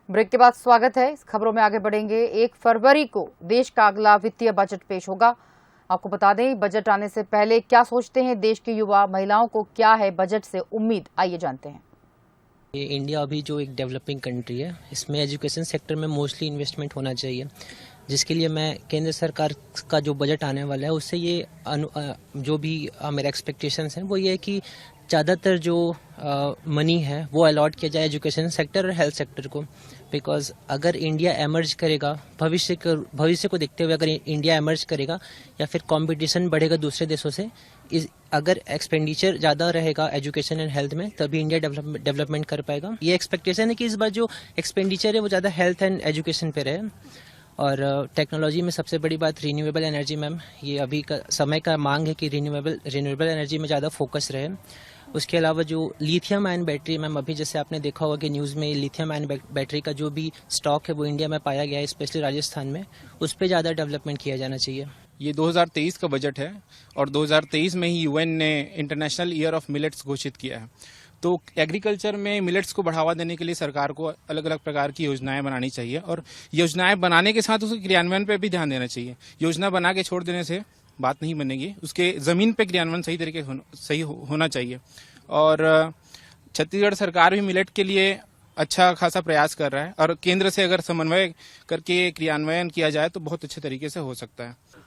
Break के बाद स्वागत है। इस खबरों में आगे बढ़ेंगे। 1 फरवरी को देश का अगला वित्तीय बजट पेश होगा। आपको बता दें, बजट आने से पहले क्या सोचते हैं देश के युवा, महिलाओं को क्या है बजट से उम्मीद, आइए जानते हैं। इंडिया अभी जो एक डेवलपिंग कंट्री है, इसमें एजुकेशन सेक्टर में मोस्टली इन्वेस्टमेंट होना चाहिए, जिसके लिए मैं केंद्र सरकार का जो बजट आने वाला है उससे ये जो भी मेरे एक्सपेक्टेशंस हैं वो ये है कि ज़्यादातर जो मनी है वो अलॉट किया जाए एजुकेशन सेक्टर और हेल्थ सेक्टर को। बिकॉज अगर इंडिया एमर्ज करेगा, भविष्य को देखते हुए अगर इंडिया एमर्ज करेगा या फिर कंपटीशन बढ़ेगा दूसरे देशों से, अगर एक्सपेंडिचर ज़्यादा रहेगा एजुकेशन एंड हेल्थ में, तभी इंडिया डेवलपमेंट कर पाएगा। ये एक्सपेक्टेशन है कि इस बार जो एक्सपेंडिचर है वो ज़्यादा हेल्थ एंड एजुकेशन पे रहे। और टेक्नोलॉजी में सबसे बड़ी बात रिन्यूएबल एनर्जी, मैम, ये अभी का समय का मांग है कि रिन्यूएबल एनर्जी में ज़्यादा फोकस रहे। उसके अलावा जो लिथियम आयन बैटरी, मैम, अभी जैसे आपने देखा होगा कि न्यूज़ में लिथियम आयन बैटरी का जो भी स्टॉक है वो इंडिया में पाया गया है, स्पेशली राजस्थान में, उस पर ज़्यादा डेवलपमेंट किया जाना चाहिए। ये 2023 का बजट है और 2023 में ही यूएन ने इंटरनेशनल ईयर ऑफ मिलेट्स घोषित किया है। तो एग्रीकल्चर में मिलेट्स को बढ़ावा देने के लिए सरकार को अलग अलग प्रकार की योजनाएं बनानी चाहिए और योजनाएं बनाने के साथ उसके क्रियान्वयन पर भी ध्यान देना चाहिए। योजना बना के छोड़ देने से बात नहीं बनेगी, उसके जमीन पे क्रियान्वयन सही तरीके सही होना चाहिए। और छत्तीसगढ़ सरकार भी मिलेट के लिए अच्छा खासा प्रयास कर रहा है और केंद्र से अगर समन्वय करके क्रियान्वयन किया जाए तो बहुत अच्छे तरीके से हो सकता है।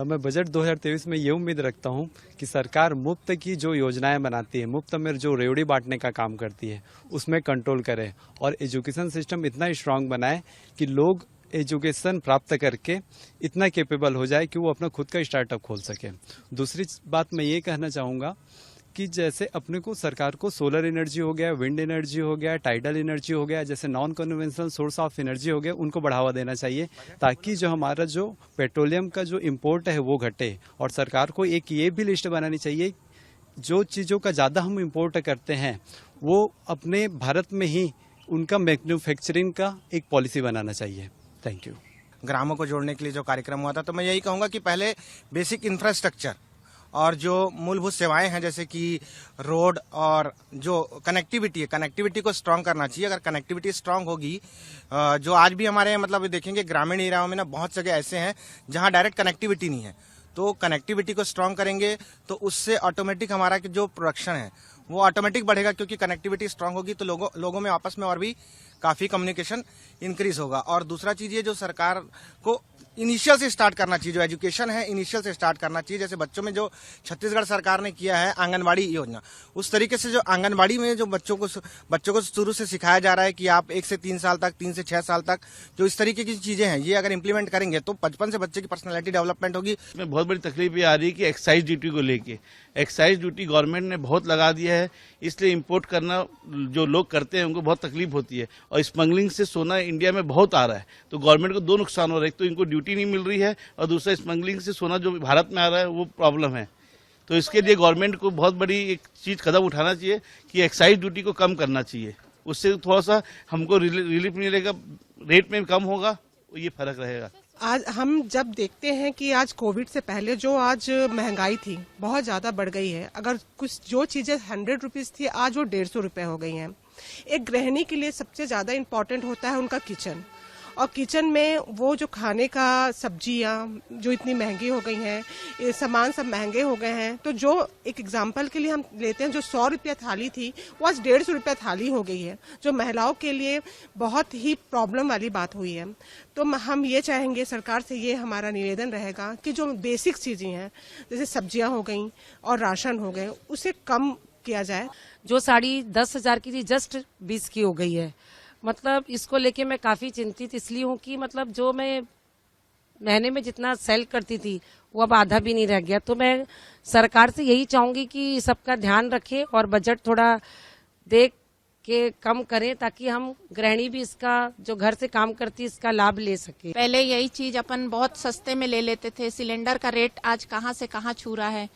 मैं बजट 2023 में ये उम्मीद रखता हूँ कि सरकार मुफ्त की जो योजनाएं बनाती है, मुफ्त में जो रेवड़ी बांटने का काम करती है, उसमें कंट्रोल करे और एजुकेशन सिस्टम इतना स्ट्रांग बनाए कि लोग एजुकेशन प्राप्त करके इतना कैपेबल हो जाए कि वो अपना खुद का स्टार्टअप खोल सके। दूसरी बात मैं ये कहना चाहूँगा कि जैसे अपने को सरकार को सोलर एनर्जी हो गया, विंड एनर्जी हो गया, टाइडल एनर्जी हो गया, जैसे non conventional source of energy हो गया, उनको बढ़ावा देना चाहिए ताकि जो हमारा जो पेट्रोलियम का जो इम्पोर्ट है वो घटे। और सरकार को एक ये भी लिस्ट बनानी चाहिए, जो चीज़ों का ज़्यादा हम इम्पोर्ट करते हैं वो अपने भारत में ही उनका मैन्युफैक्चरिंग का एक पॉलिसी बनाना चाहिए। Thank you. ग्रामों को जोड़ने के लिए जो कार्यक्रम हुआ था, तो मैं यही कहूँगा कि पहले बेसिक इंफ्रास्ट्रक्चर और जो मूलभूत सेवाएं हैं जैसे कि रोड और जो कनेक्टिविटी को स्ट्रांग करना चाहिए। अगर कनेक्टिविटी स्ट्रांग होगी, जो आज भी हमारे मतलब देखेंगे ग्रामीण एरियाओं में ना बहुत जगह ऐसे हैं जहां डायरेक्ट कनेक्टिविटी नहीं है, तो कनेक्टिविटी को स्ट्रांग करेंगे तो उससे ऑटोमेटिक हमारा जो प्रोडक्शन है वो ऑटोमेटिक बढ़ेगा, क्योंकि कनेक्टिविटी स्ट्रांग होगी तो लोगों में आपस में और भी काफी कम्युनिकेशन इंक्रीज होगा। और दूसरा चीज ये जो सरकार को इनिशियल से स्टार्ट करना चाहिए, जो एजुकेशन है इनिशियल से स्टार्ट करना चाहिए। जैसे बच्चों में जो छत्तीसगढ़ सरकार ने किया है आंगनबाड़ी योजना, उस तरीके से जो आंगनबाड़ी में जो बच्चों को शुरू से सिखाया जा रहा है कि आप 1 से 3 साल तक, 3 से 6 साल तक, जो इस तरीके की चीजें हैं ये अगर इम्प्लीमेंट करेंगे तो बचपन से बच्चे की पर्सनैलिटी डेवलपमेंट होगी। इसमें बहुत बड़ी तकलीफ ये आ रही है कि एक्साइज ड्यूटी को लेके, एक्साइज ड्यूटी गवर्नमेंट ने बहुत लगा दिया है, इसलिए इंपोर्ट करना जो लोग करते हैं उनको बहुत तकलीफ होती है और स्मगलिंग से सोना इंडिया में बहुत आ रहा है। तो गवर्नमेंट को 2 नुकसान हो रहे हैं, एक तो इनको ड्यूटी नहीं मिल रही है और दूसरा स्मगलिंग से सोना जो भारत में आ रहा है वो प्रॉब्लम है। तो इसके लिए गवर्नमेंट को बहुत बड़ी एक चीज कदम उठाना चाहिए कि एक्साइज ड्यूटी को कम करना चाहिए, उससे थोड़ा सा हमको रिलीफ मिलेगा, रेट में कम होगा, ये फर्क रहेगा। आज हम जब देखते हैं कि आज कोविड से पहले जो आज महंगाई थी बहुत ज़्यादा बढ़ गई है। अगर कुछ जो चीज़ें 100 रुपीज़ थी आज वो 150 रुपये हो गई हैं। एक गृहिणी के लिए सबसे ज़्यादा इम्पोर्टेंट होता है उनका किचन, और किचन में वो जो खाने का सब्जियां जो इतनी महंगी हो गई हैं, ये सामान सब महंगे हो गए हैं। तो जो एक एग्जांपल के लिए हम लेते हैं, जो 100 रुपया थाली थी वो आज 150 रुपया थाली हो गई है, जो महिलाओं के लिए बहुत ही प्रॉब्लम वाली बात हुई है। तो हम ये चाहेंगे, सरकार से ये हमारा निवेदन रहेगा कि जो बेसिक चीज़ें हैं जैसे सब्जियाँ हो गई और राशन हो गए उसे कम किया जाए। जो साड़ी 10,000 की थी जस्ट 20 की हो गई है। मतलब इसको लेके मैं काफी चिंतित इसलिए हूँ कि मतलब जो मैं महीने में जितना सेल करती थी वो अब आधा भी नहीं रह गया। तो मैं सरकार से यही चाहूंगी कि सबका ध्यान रखे और बजट थोड़ा देख के कम करें ताकि हम गृहिणी भी इसका जो घर से काम करती इसका लाभ ले सके। पहले यही चीज अपन बहुत सस्ते में ले लेते थे, सिलेंडर का रेट आज कहाँ से कहाँ छू रहा है।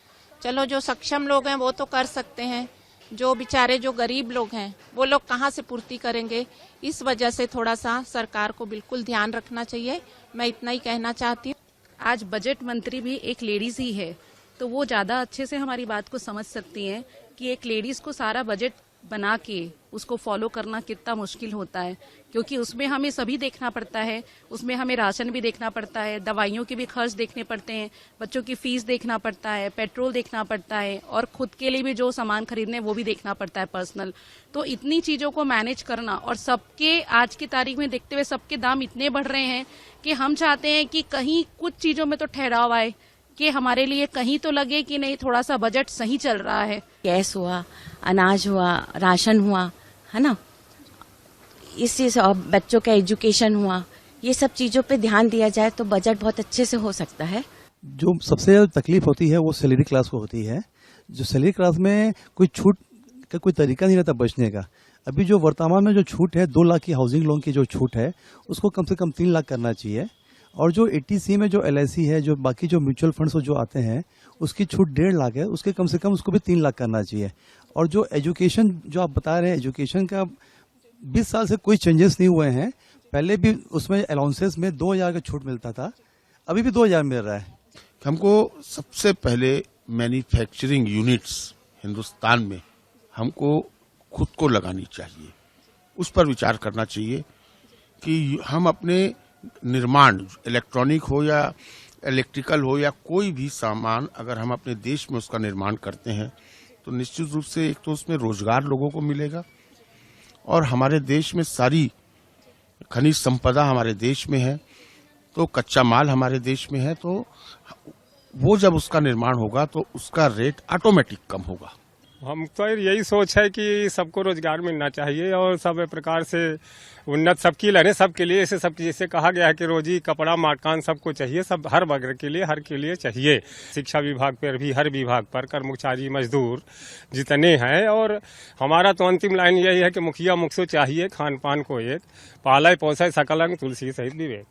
चलो जो सक्षम लोग हैं वो तो कर सकते हैं, जो बेचारे जो गरीब लोग हैं वो लोग कहाँ से पूर्ति करेंगे। इस वजह से थोड़ा सा सरकार को बिल्कुल ध्यान रखना चाहिए। मैं इतना ही कहना चाहती हूँ। आज बजट मंत्री भी एक लेडीज ही है, तो वो ज्यादा अच्छे से हमारी बात को समझ सकती हैं कि एक लेडीज को सारा बजट बना के उसको फॉलो करना कितना मुश्किल होता है, क्योंकि उसमें हमें सभी देखना पड़ता है। उसमें हमें राशन भी देखना पड़ता है, दवाइयों के भी खर्च देखने पड़ते हैं, बच्चों की फीस देखना पड़ता है, पेट्रोल देखना पड़ता है, और खुद के लिए भी जो सामान खरीदने वो भी देखना पड़ता है पर्सनल। तो इतनी चीजों को मैनेज करना, और सबके आज की तारीख में देखते हुए सबके दाम इतने बढ़ रहे हैं कि हम चाहते हैं कि कहीं कुछ चीजों में तो ठहराव आए, कि हमारे लिए कहीं तो लगे कि नहीं थोड़ा सा बजट सही चल रहा है। गैस हुआ, अनाज हुआ, राशन हुआ, है ना, इस चीज, और बच्चों का एजुकेशन हुआ, ये सब चीजों पे ध्यान दिया जाए तो बजट बहुत अच्छे से हो सकता है। जो सबसे ज्यादा तकलीफ होती है वो सैलरी क्लास को होती है। जो सैलरी क्लास में कोई छूट का कोई तरीका नहीं रहता बचने का। अभी जो वर्तमान में जो छूट है 2 लाख की हाउसिंग लोन की जो छूट है उसको कम से कम 3 लाख करना चाहिए, और जो 80C में जो LIC है, जो बाकी जो म्यूचुअल फंड्स जो आते हैं उसकी छूट 1.5 लाख है, उसके कम से कम उसको भी 3 लाख करना चाहिए। और जो एजुकेशन जो आप बता रहे हैं, एजुकेशन का 20 साल से कोई चेंजेस नहीं हुए हैं। पहले भी उसमें अलाउंसेस में 2000 का छूट मिलता था, अभी भी 2000 मिल रहा है। हमको सबसे पहले मैन्युफैक्चरिंग यूनिट्स हिंदुस्तान में हमको खुद को लगानी चाहिए, उस पर विचार करना चाहिए कि हम अपने निर्माण, इलेक्ट्रॉनिक हो या इलेक्ट्रिकल हो या कोई भी सामान, अगर हम अपने देश में उसका निर्माण करते हैं तो निश्चित रूप से एक तो उसमें रोजगार लोगों को मिलेगा, और हमारे देश में सारी खनिज संपदा हमारे देश में है, तो कच्चा माल हमारे देश में है, तो वो जब उसका निर्माण होगा तो उसका रेट ऑटोमेटिक कम होगा। हम तो यही सोच है कि सबको रोजगार मिलना चाहिए और सब प्रकार से उन्नत सबकी लहरें सबके लिए, ऐसे सब जैसे कहा गया है कि रोजी कपड़ा मकान सबको चाहिए, सब हर वर्ग के लिए, हर के लिए चाहिए। शिक्षा विभाग पर भी, हर विभाग पर कर्मचारी मजदूर जितने हैं, और हमारा तो अंतिम लाइन यही है कि मुखिया मुख से चाहिए खान पान को एक, पालय पोषय सकल अंग तुलसी सहित विवेक।